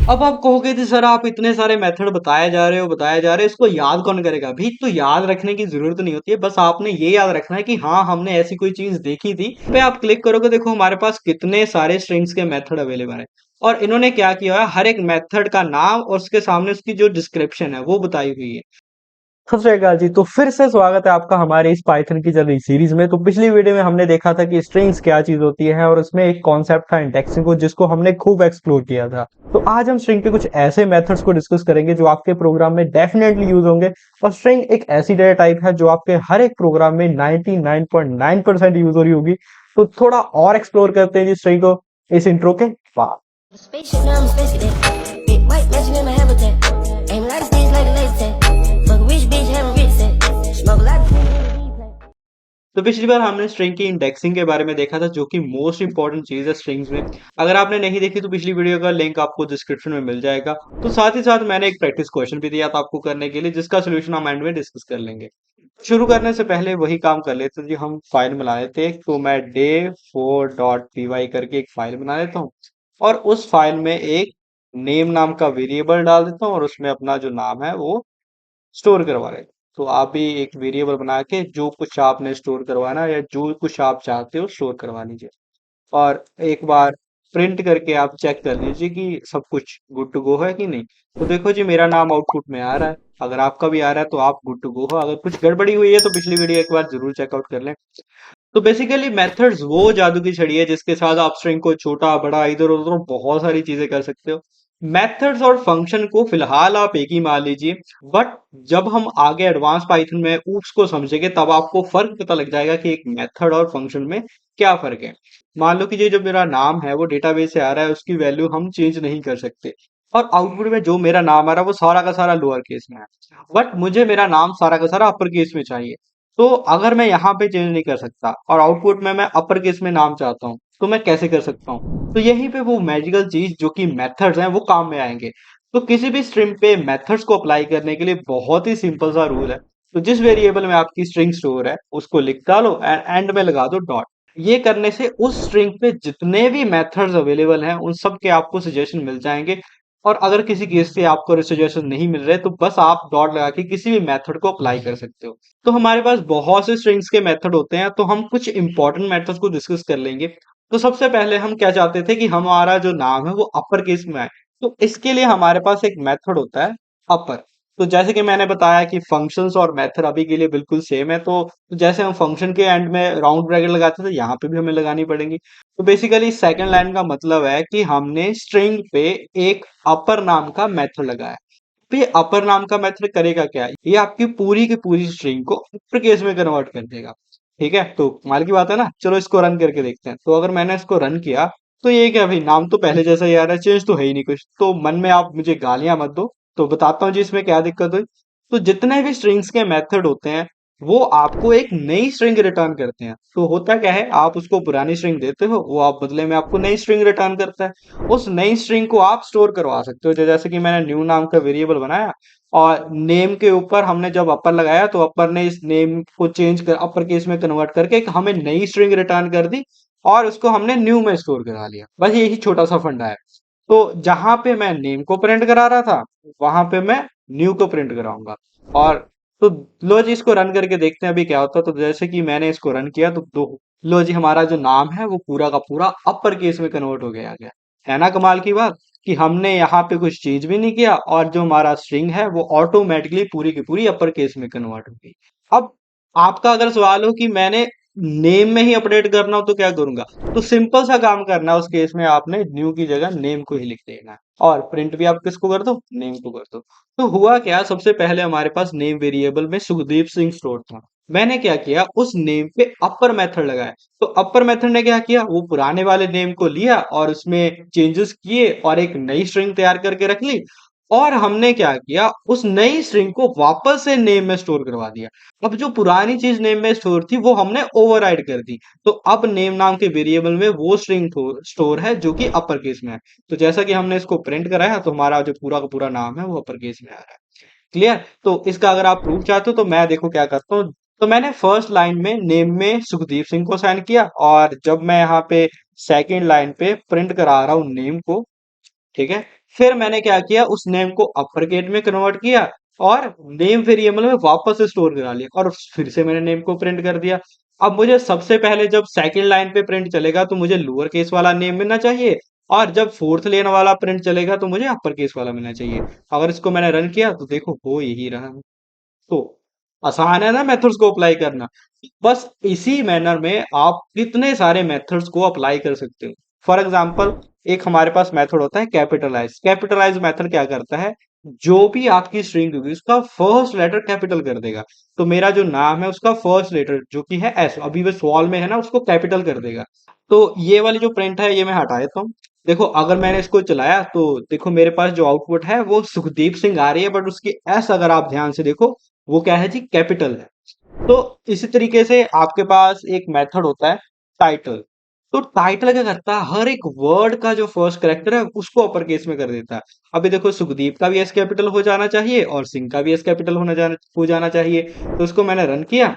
अब आप कहोगे कि सर आप इतने सारे मेथड बताए जा रहे हो, इसको याद कौन करेगा? भाई तो याद रखने की जरूरत नहीं होती है, बस आपने ये याद रखना है कि हाँ हमने ऐसी कोई चीज देखी थी। पे आप क्लिक करोगे, देखो हमारे पास कितने सारे स्ट्रिंग्स के मेथड अवेलेबल है। और इन्होंने क्या किया है, हर एक मेथड का नाम और उसके सामने उसकी जो डिस्क्रिप्शन है वो बताई हुई है। सत श्री अकाल जी। तो फिर से स्वागत है आपका हमारे इस पाइथन की चल रही सीरीज में। तो पिछली वीडियो में हमने देखा था कि स्ट्रिंग्स क्या चीज होती है और उसमें एक कॉन्सेप्ट था इंडेक्सिंग को, जिसको हमने खूब एक्सप्लोर किया था। तो आज हम स्ट्रिंग के कुछ ऐसे मेथड्स को डिस्कस करेंगे जो आपके प्रोग्राम में डेफिनेटली यूज होंगे। और स्ट्रिंग एक ऐसी डेटा टाइप है जो आपके हर एक प्रोग्राम में 99.9% यूज हो रही होगी। तो थोड़ा और एक्सप्लोर करते हैं जी स्ट्रिंग को इस इंट्रो के बाद। Spaceship, now I'm a space cadet. Big white mansion in my habitat. Aim like a bitch, like a laser tag. Fuck a rich bitch, have a rich set. Smoke a lot of weed. तो पिछली बार हमने string की indexing के बारे में देखा था, जो कि मोस्ट इंपॉर्टेंट चीज है स्ट्रिंग्स में। अगर आपने नहीं देखी तो पिछली वीडियो का लिंक आपको डिस्क्रिप्शन में मिल जाएगा। तो साथ ही साथ मैंने एक प्रैक्टिस क्वेश्चन भी दिया था आपको करने के लिए, जिसका सोल्यूशन हम एंड में डिस्कस कर लेंगे। शुरू करने से पहले वही काम कर लेते हैं जी, हम फाइल बना लेते हैं। तो मैं day4.py करके एक फाइल बना लेता हूँ और उस फाइल में एक नेम नाम का वेरिएबल डाल देता हूँ और उसमें अपना जो नाम है वो स्टोर करवा लेते हैं। तो आप भी एक वेरिएबल बना के जो कुछ आपने स्टोर करवाना है या जो कुछ आप चाहते हो स्टोर करवा लीजिए। और एक बार प्रिंट करके आप चेक कर लीजिए कि सब कुछ गुड टू गो है कि नहीं। तो देखो जी, मेरा नाम आउटपुट में आ रहा है। अगर आपका भी आ रहा है तो आप गुड टू गो हो। अगर कुछ गड़बड़ी हुई है तो पिछली वीडियो एक बार जरूर चेकआउट कर लें। तो बेसिकली मेथड्स वो जादू की छड़ी है जिसके साथ आप स्ट्रिंग को छोटा बड़ा इधर उधर बहुत सारी चीजें कर सकते हो। मेथड्स और फंक्शन को फिलहाल आप एक ही मान लीजिए, बट जब हम आगे एडवांस पाइथन में ऊप्स को समझेंगे तब आपको फर्क पता लग जाएगा कि एक मेथड और फंक्शन में क्या फर्क है। मान लो कि ये जो मेरा नाम है वो डेटाबेस से आ रहा है, उसकी वैल्यू हम चेंज नहीं कर सकते। और आउटपुट में जो मेरा नाम आ रहा है वो सारा का सारा लोअर केस में है, बट मुझे मेरा नाम सारा का सारा अपर केस में चाहिए। तो अगर मैं यहाँ पे चेंज नहीं कर सकता और आउटपुट में मैं अपर केस में नाम चाहता हूँ, तो मैं कैसे कर सकता हूँ? तो यहीं पे वो मैजिकल चीज जो कि मेथड्स हैं वो काम में आएंगे। तो किसी भी स्ट्रिंग पे मेथड्स को अप्लाई करने के लिए बहुत ही सिंपल सा रूल है। तो जिस वेरिएबल में आपकी स्ट्रिंग स्टोर है उसको लिख डालो एंड एंड में लगा दो डॉट। ये करने से उस स्ट्रिंग पे जितने भी मेथड्स अवेलेबल हैं उन सब के आपको सजेशन मिल जाएंगे। और अगर किसी केस से आपको सजेशन नहीं मिल रहे तो बस आप डॉट लगा के किसी भी मेथड को अप्लाई कर सकते हो। तो हमारे पास बहुत से स्ट्रिंग्स के मेथड होते हैं, तो हम कुछ इंपॉर्टेंट मेथड्स को डिस्कस कर लेंगे। तो सबसे पहले हम क्या चाहते थे कि हमारा जो नाम है वो अपर केस में आए। तो इसके लिए हमारे पास एक मेथड होता है अपर। तो जैसे कि मैंने बताया कि फंक्शंस और मेथड अभी के लिए बिल्कुल सेम है। तो जैसे हम फंक्शन के एंड में राउंड ब्रैकेट लगाते थे, यहाँ पे भी हमें लगानी पड़ेगी। तो बेसिकली सेकंड लाइन का मतलब है कि हमने स्ट्रिंग पे एक अपर नाम का मेथड लगाया। तो ये अपर नाम का मेथड करेगा क्या? ये आपकी पूरी की पूरी स्ट्रिंग को अपर केस में कन्वर्ट कर देगा। ठीक है, तो कमाल की बात है ना। चलो इसको रन करके देखते हैं। तो अगर मैंने इसको रन किया तो ये क्या भाई, नाम तो पहले जैसा ही आ रहा है, चेंज तो है ही नहीं कुछ। तो मन में आप मुझे गालियां मत दो, तो बताता हूँ जी इसमें क्या दिक्कत हुई। तो जितने भी स्ट्रिंग्स के मेथड होते हैं वो आपको एक नई स्ट्रिंग रिटर्न करते हैं। तो होता क्या है, आप उसको पुरानी स्ट्रिंग देते हो, वो आप बदले में आपको नई स्ट्रिंग रिटर्न करता है। उस नई स्ट्रिंग को आप स्टोर करवा सकते हो। जैसे कि मैंने न्यू नाम का वेरिएबल बनाया और नेम के ऊपर हमने जब अपर लगाया तो अपर ने इस नेम को चेंज कर अपर केस में कन्वर्ट करके एक हमें नई स्ट्रिंग रिटर्न कर दी और उसको हमने न्यू में स्टोर करा लिया। बस यही छोटा सा फंडा है। तो जहां पे मैं नेम को प्रिंट करा रहा था वहां पे मैं न्यू को प्रिंट कराऊंगा। और तो लो जी इसको रन करके देखते हैं अभी क्या होता है। तो जैसे कि मैंने इसको रन किया तो दो, लो जी हमारा जो नाम है वो पूरा का पूरा अपर केस में कन्वर्ट हो गया गया। है ना कमाल की बात, कि हमने यहाँ पे कुछ चेंज भी नहीं किया और जो हमारा स्ट्रिंग है वो ऑटोमेटिकली पूरी की पूरी अपर केस में कन्वर्ट हो गई। अब आपका अगर सवाल हो कि मैंने नेम में ही अपडेट करना हो तो क्या करूंगा, तो सिंपल सा काम करना है। उस केस में आपने न्यू की जगह नेम को ही लिख देना है और प्रिंट भी आप किसको कर दो, नेम को कर दो। तो हुआ क्या, सबसे पहले हमारे पास नेम वेरिएबल में सुखदीप सिंह स्टोर था। मैंने क्या किया, उस नेम पे अपर मेथड लगाया। तो अपर मेथड ने क्या किया, वो पुराने वाले नेम को लिया और उसमें चेंजेस किए और एक नई स्ट्रिंग तैयार करके रख ली। और हमने क्या किया, उस नई स्ट्रिंग को वापस से नेम में स्टोर करवा दिया। अब जो पुरानी चीज नेम में स्टोर थी वो हमने ओवरराइड कर दी। तो अब नेम नाम के वेरिएबल में वो स्ट्रिंग स्टोर है जो कि अपर केस में है। तो जैसा कि हमने इसको प्रिंट कराया तो हमारा जो पूरा का पूरा नाम है वो अपर केस में आ रहा है। क्लियर? तो इसका अगर आप प्रूफ चाहते हो तो मैं देखो क्या करता हूँ। तो मैंने फर्स्ट लाइन में नेम में सुखदीप सिंह को साइन किया और जब मैं यहाँ पे सेकेंड लाइन पे प्रिंट करा रहा हूँ नेम को, ठीक है, फिर मैंने क्या किया, उस नेम को अपर केस में कन्वर्ट किया और नेम वेरिएबल में वापस स्टोर करा लिया और फिर से मैंने नेम को प्रिंट कर दिया। अब मुझे सबसे पहले जब सेकंड लाइन पे प्रिंट चलेगा तो मुझे लोअर केस वाला नेम मिलना चाहिए, और जब फोर्थ लाइन वाला प्रिंट चलेगा तो मुझे अपर केस वाला मिलना चाहिए। अगर इसको मैंने रन किया तो देखो हो यही रहा है। तो आसान है ना मेथड्स को अप्लाई करना। बस इसी मैनर में आप कितने सारे मेथड्स को अप्लाई कर सकते हो। फॉर एग्जांपल, एक हमारे पास मेथड होता है कैपिटलाइज। कैपिटलाइज मेथड क्या करता है, जो भी आपकी स्ट्रिंग होगी उसका फर्स्ट लेटर कैपिटल कर देगा। तो मेरा जो नाम है उसका फर्स्ट लेटर जो कि है एस, अभी वो स्मॉल में है ना, उसको कैपिटल कर देगा। तो ये वाली जो प्रिंट है ये मैं हटा देता हूँ। देखो अगर मैंने इसको चलाया तो देखो मेरे पास जो आउटपुट है वो सुखदीप सिंह आ रही है, बट उसकी एस अगर आप ध्यान से देखो वो क्या है जी, कैपिटल है। तो इसी तरीके से आपके पास एक मेथड होता है टाइटल। तो टाइटल क्या करता है, हर एक वर्ड का जो फर्स्ट कैरेक्टर है उसको अपर केस में कर देता है। अभी देखो सुखदीप का भी एस कैपिटल हो जाना चाहिए और सिंह का भी एस कैपिटल हो जाना चाहिए। तो उसको मैंने रन किया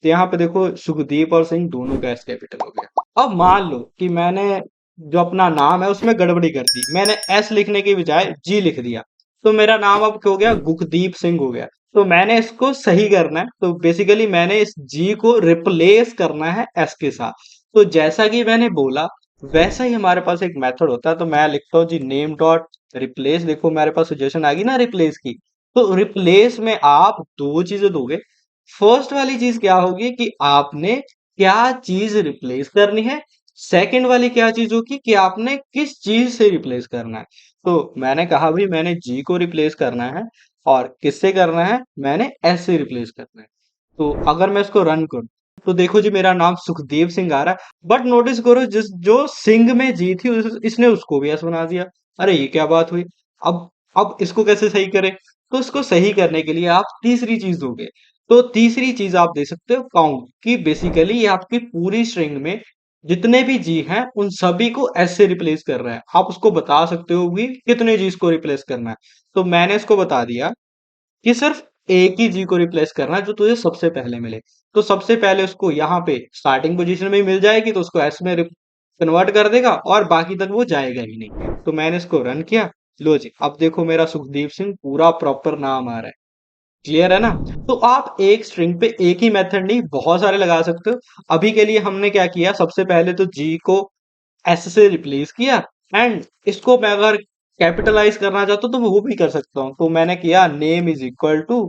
तो यहाँ पे देखो सुखदीप और सिंह दोनों का एस कैपिटल हो गया। अब मान लो कि मैंने जो अपना नाम है उसमें गड़बड़ी कर दी, मैंने एस लिखने की बजाय जी लिख दिया, तो मेरा नाम अब क्या हो गया, गुखदीप सिंह हो गया। तो मैंने इसको सही करना है, तो बेसिकली मैंने इस जी को रिप्लेस करना है एस के साथ। तो जैसा कि मैंने बोला वैसा ही हमारे पास एक मेथड होता है। तो मैं लिखता हूँ जी नेम डॉट रिप्लेस। देखो मेरे पास सजेशन आ गई ना रिप्लेस की। तो रिप्लेस में आप दो चीजें दोगे। फर्स्ट वाली चीज क्या होगी कि आपने क्या चीज रिप्लेस करनी है, सेकंड वाली क्या चीज होगी कि आपने किस चीज से रिप्लेस करना है। तो मैंने कहा भाई मैंने जी को रिप्लेस करना है, और किससे करना है, मैंने एस से रिप्लेस करना है। तो अगर मैं इसको रन करूं तो देखो जी मेरा नाम सुखदेव सिंह आ रहा है, बट नोटिस करो जिस जो सिंह में जी थी इसने उसको भी एस बना दिया। अरे ये क्या बात हुई। अब इसको कैसे सही करें, तो इसको सही करने के लिए आप तीसरी चीज दोगे। तो तीसरी चीज आप दे सकते हो काउंट, कि बेसिकली ये आपकी पूरी स्ट्रिंग में जितने भी जी हैं उन सभी को एस से रिप्लेस कर रहा है। आप उसको बता सकते हो कि कितने जी को रिप्लेस करना है। तो मैंने इसको बता दिया कि सिर्फ एक ही जी को रिप्लेस करना है जो तुझे सबसे पहले मिले। तो सबसे पहले उसको यहाँ पे स्टार्टिंग पोजीशन में ही मिल जाएगी तो उसको एस में कन्वर्ट कर देगा और बाकी तक वो जाएगा ही नहीं। तो मैंने इसको रन किया, लो जी अब देखो मेरा सुखदीप सिंह पूरा प्रॉपर नाम आ रहा है। क्लियर है ना। तो आप एक स्ट्रिंग पे एक ही मेथड नहीं बहुत सारे लगा सकते हो। अभी के लिए हमने क्या किया, सबसे पहले तो जी को एस से रिप्लेस किया, एंड इसको मैं अगर कैपिटलाइज करना चाहता हूं तो वो भी कर सकता हूं। तो मैंने किया name is equal to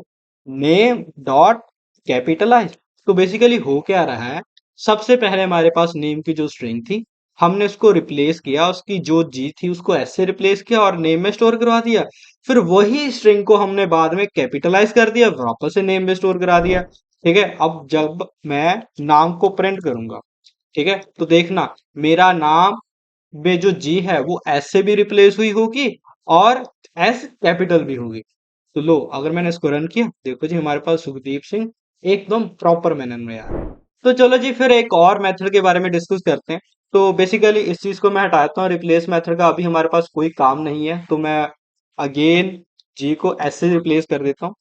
name dot capitalize. तो बेसिकली हो क्या रहा है, सबसे पहले हमारे पास नेम की जो स्ट्रिंग थी हमने उसको रिप्लेस किया, उसकी जो जी थी उसको एस से रिप्लेस किया और नेम में स्टोर करवा दिया। फिर वही स्ट्रिंग को हमने बाद में कैपिटलाइज कर दिया, वापस से नेम में स्टोर करा दिया। ठीक है, अब जब मैं नाम को प्रिंट करूंगा, ठीक है, तो देखना मेरा नाम में जो जी है वो एस से भी रिप्लेस हुई होगी और एस कैपिटल भी होगी। तो लो अगर मैंने इसको रन किया देखो जी हमारे पास सुखदीप सिंह एकदम प्रॉपर मैनर में यार। तो चलो जी फिर एक और मेथड के बारे में डिस्कस करते हैं। तो बेसिकली इस चीज को मैं हटाता हूँ, रिप्लेस मेथड का अभी हमारे पास कोई काम नहीं है, तो मैं अगेन जी को एस से रिप्लेस कर देता हूँ।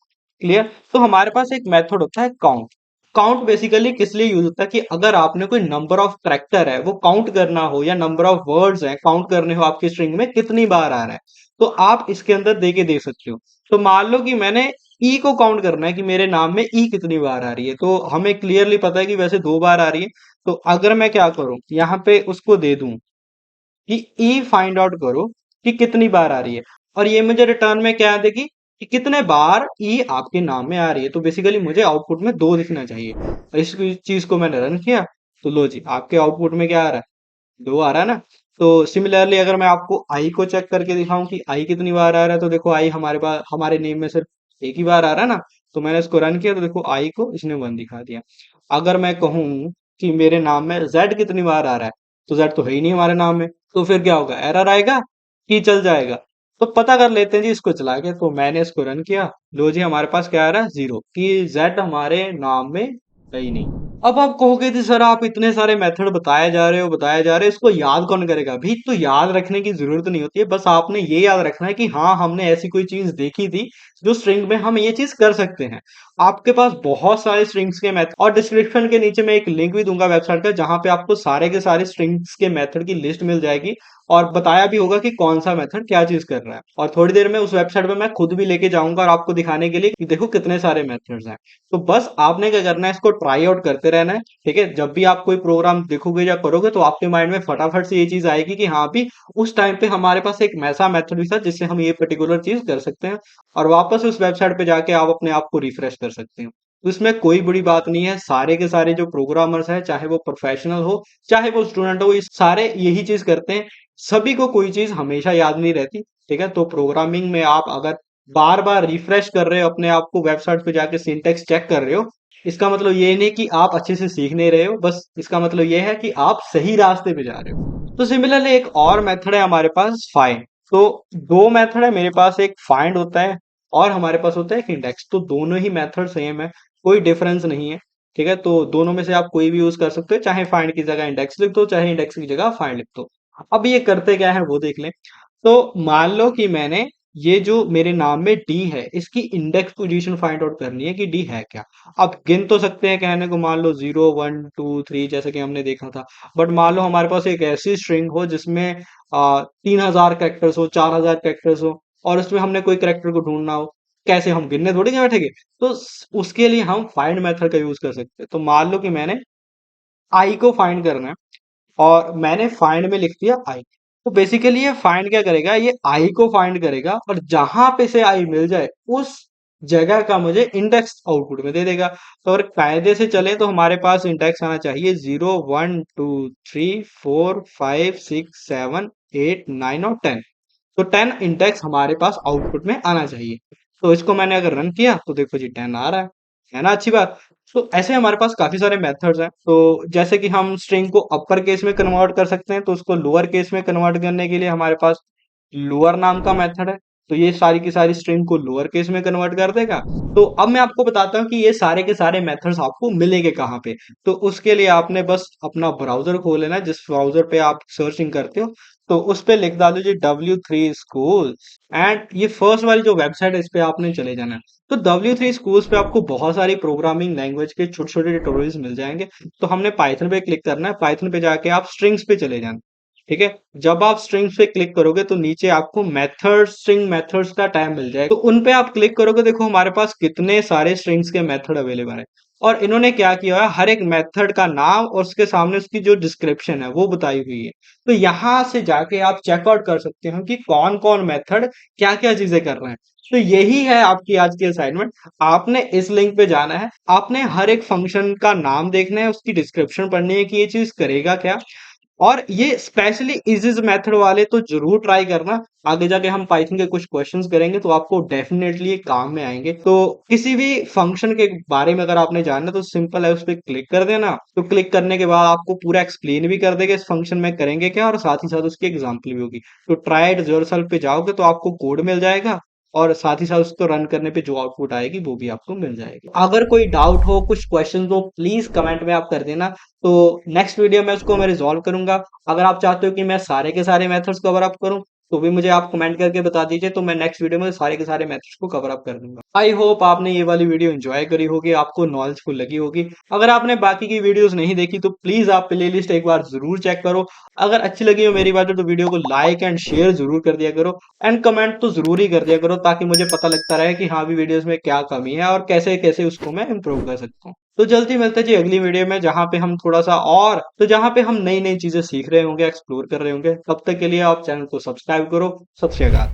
क्लियर। तो हमारे पास एक मेथड होता है काउंट। काउंट बेसिकली किस लिए यूज होता है कि अगर आपने कोई नंबर ऑफ कैरेक्टर है वो काउंट करना हो, या नंबर ऑफ वर्ड्स है काउंट करने हो आपकी स्ट्रिंग में कितनी बार आ रहा है, तो आप इसके अंदर दे के देख सकते हो। तो मान लो कि मैंने ई को काउंट करना है कि मेरे नाम में ई कितनी बार आ रही है, तो हमें क्लियरली पता है कि वैसे 2 बार आ रही है। तो अगर मैं क्या करूं यहाँ पे उसको दे दूं कि ई फाइंड आउट करो कि कितनी बार आ रही है, और ये मुझे रिटर्न में क्या देगी कि कितने बार ई आपके नाम में आ रही है। तो बेसिकली मुझे आउटपुट में 2 दिखना चाहिए, और इस चीज को मैंने रन किया तो लो जी आपके आउटपुट में क्या आ रहा है, 2 आ रहा है ना। तो सिमिलरली अगर मैं आपको आई को चेक करके दिखाऊं कि आई कितनी बार आ रहा है, तो देखो आई हमारे पास हमारे नेम में सिर्फ एक ही बार आ रहा है ना। तो मैंने इसको रन किया तो देखो आई को इसने 1 दिखा दिया। अगर मैं कहूं कि मेरे नाम में जेड कितनी बार आ रहा है, तो जेड तो है ही नहीं हमारे नाम में, तो फिर क्या होगा, एरर आएगा कि चल जाएगा। तो पता कर लेते हैं जी इसको चला के। तो मैंने इसको रन किया, लो जी हमारे पास क्या आ रहा है, 0, कि जेड हमारे नाम में है ही नहीं। अब आप कहोगे कि सर आप इतने सारे मेथड बताए जा रहे हो, इसको याद कौन करेगा। भी तो याद रखने की जरूरत नहीं होती है, बस आपने ये याद रखना है कि हाँ हमने ऐसी कोई चीज देखी थी जो स्ट्रिंग में हम ये चीज कर सकते हैं। आपके पास बहुत सारे स्ट्रिंग्स के मेथड, और डिस्क्रिप्शन के नीचे मैं एक लिंक भी दूंगा वेबसाइट का जहां पे आपको सारे के सारे स्ट्रिंग्स के मेथड की लिस्ट मिल जाएगी, और बताया भी होगा कि कौन सा मेथड क्या चीज कर रहा है। और थोड़ी देर में उस वेबसाइट पे मैं खुद भी लेके जाऊंगा और आपको दिखाने के लिए कि देखो कितने सारे मेथड्स हैं। तो बस आपने क्या करना है, इसको ट्राई आउट करते रहना है। ठीक है, जब भी आप कोई प्रोग्राम देखोगे या करोगे तो आपके माइंड में फटाफट से ये चीज आएगी कि हाँ भी उस टाइम पे हमारे पास एक ऐसा मेथड भी था जिससे हम ये पर्टिकुलर चीज कर सकते हैं। और वापस उस वेबसाइट पे जाके आप अपने आप को रिफ्रेश कर सकते हो। तो इसमें कोई बड़ी बात नहीं है, सारे के सारे जो प्रोग्रामर्स हैं, चाहे वो प्रोफेशनल हो चाहे वो स्टूडेंट हो, ये सारे यही चीज करते हैं। सभी को कोई चीज हमेशा याद नहीं रहती। ठीक है, तो प्रोग्रामिंग में आप अगर बार बार रिफ्रेश कर रहे हो अपने आप को, वेबसाइट पे जाके सिंटेक्स चेक कर रहे हो, इसका मतलब ये नहीं कि आप अच्छे से सीख नहीं रहे हो, बस इसका मतलब ये है कि आप सही रास्ते पे जा रहे हो। तो सिमिलरली एक और मेथड है हमारे पास, फाइंड। तो दो मेथड है मेरे पास, एक फाइंड होता है और हमारे पास होता है एक इंडेक्स। तो दोनों ही मेथड सेम है, कोई डिफरेंस नहीं है। ठीक है, तो दोनों में से आप कोई भी यूज कर सकते हो, चाहे फाइंड की जगह इंडेक्स लिख दो, चाहे इंडेक्स की जगह फाइंड लिख दो। अब ये करते क्या है वो देख लें। तो मान लो कि मैंने ये जो मेरे नाम में डी है, इसकी इंडेक्स पोजीशन फाइंड आउट करनी है कि डी है क्या। अब गिन तो सकते हैं कहने को, मान लो 0 1 2 3 जैसे कि हमने देखा था। बट मान लो हमारे पास एक ऐसी स्ट्रिंग हो जिसमें 3000 कैरेक्टर्स हो, 4000 कैरेक्टर्स हो, और उसमें हमने कोई कैरेक्टर को ढूंढना हो। कैसे, हम गिनने थोड़ी ना बैठेंगे। तो उसके लिए हम फाइंड मेथड का यूज कर सकते हैं। तो मान लो कि मैंने आई को फाइंड करना है और मैंने फाइंड में लिख दिया आई। तो बेसिकली ये फाइंड क्या करेगा, ये आई को फाइंड करेगा और जहां पे से आई मिल जाए उस जगह का मुझे इंडेक्स आउटपुट में दे देगा। तो अगर कायदे से चले तो हमारे पास इंडेक्स आना चाहिए 0 1 2 3 4 5 6 7 8 9 और 10। तो 10 इंडेक्स हमारे पास आउटपुट में आना चाहिए। तो इसको मैंने अगर रन किया तो देखो जी 10 आ रहा है ना, अच्छी बात। तो ऐसे हमारे पास काफी सारे मेथड्स हैं। तो जैसे कि हम स्ट्रिंग को अपर केस में कन्वर्ट कर सकते हैं, तो उसको लोअर केस में कन्वर्ट करने के लिए हमारे पास लोअर नाम का मेथड है। तो ये सारी की सारी स्ट्रिंग को लोअर केस में कन्वर्ट कर देगा। तो अब मैं आपको बताता हूँ कि ये सारे के सारे मेथड्स आपको मिलेंगे कहाँ पे। तो उसके लिए आपने बस अपना ब्राउजर खोल लेना है, जिस ब्राउजर पे आप सर्चिंग करते हो। तो उस पे लिख डालो जी W3 Schools, एंड ये फर्स्ट वाली जो वेबसाइट है इस पे आपने चले जाना है। तो W3 Schools पे आपको बहुत सारी प्रोग्रामिंग लैंग्वेज के छोटे छोटे ट्यूटोरियल्स मिल जाएंगे। तो हमने पाइथन पे क्लिक करना है, पाइथन पे जाके आप स्ट्रिंग्स पे चले जाना। ठीक है, जब आप स्ट्रिंग्स पे क्लिक करोगे तो नीचे आपको मेथड, स्ट्रिंग मेथड्स का टैब मिल जाएगा। तो उन पे आप क्लिक करोगे, देखो हमारे पास कितने सारे स्ट्रिंग्स के मेथड अवेलेबल है। और इन्होंने क्या किया है, हर एक मेथड का नाम और उसके सामने उसकी जो डिस्क्रिप्शन है वो बताई हुई है। तो यहां से जाके आप चेकआउट कर सकते हो कि कौन कौन मेथड क्या क्या चीजें कर रहे हैं। तो यही है आपकी आज की असाइनमेंट। आपने इस लिंक पे जाना है, आपने हर एक फंक्शन का नाम देखना है, उसकी डिस्क्रिप्शन पढ़नी है कि ये चीज करेगा क्या। और ये स्पेशली इज मेथड वाले तो जरूर ट्राई करना। आगे जाके हम पाइथन के कुछ क्वेश्चंस करेंगे तो आपको डेफिनेटली ये काम में आएंगे। तो किसी भी फंक्शन के बारे में अगर आपने जानना है तो सिंपल है, उस पर क्लिक कर देना। तो क्लिक करने के बाद आपको पूरा एक्सप्लेन भी कर देगा इस फंक्शन में करेंगे क्या, और साथ ही साथ उसकी एग्जाम्पल भी होगी। तो ट्राई इट योरसेल्फ पे जाओगे तो आपको कोड मिल जाएगा, और साथ ही साथ उसको रन करने पे जो आउटपुट आएगी वो भी आपको मिल जाएगी। अगर कोई डाउट हो, कुछ क्वेश्चन हो, प्लीज कमेंट में आप कर देना। तो नेक्स्ट वीडियो में उसको मैं रिजॉल्व करूंगा। अगर आप चाहते हो कि मैं सारे के सारे मेथड्स कवर अप करूं तो भी मुझे आप कमेंट करके बता दीजिए, तो मैं नेक्स्ट वीडियो में सारे के सारे मेथड्स को कवर अप कर दूंगा। आई होप आपने ये वाली वीडियो एंजॉय करी होगी, आपको नॉलेजफुल लगी होगी। अगर आपने बाकी की वीडियोस नहीं देखी तो प्लीज आप प्लेलिस्ट एक बार जरूर चेक करो। अगर अच्छी लगी हो मेरी बात तो वीडियो को लाइक एंड शेयर जरूर कर दिया करो, एंड कमेंट तो जरूर ही कर दिया करो, ताकि मुझे पता लगता रहे कि हाँ भी वीडियोस में क्या कमी है और कैसे कैसे उसको मैं इम्प्रूव कर सकता हूँ। तो जल्दी मिलते हैं जी अगली वीडियो में, जहां पे हम थोड़ा सा और, तो जहां पे हम नई नई चीजें सीख रहे होंगे, एक्सप्लोर कर रहे होंगे। तब तक के लिए आप चैनल को सब्सक्राइब करो। सत श्री अकाल।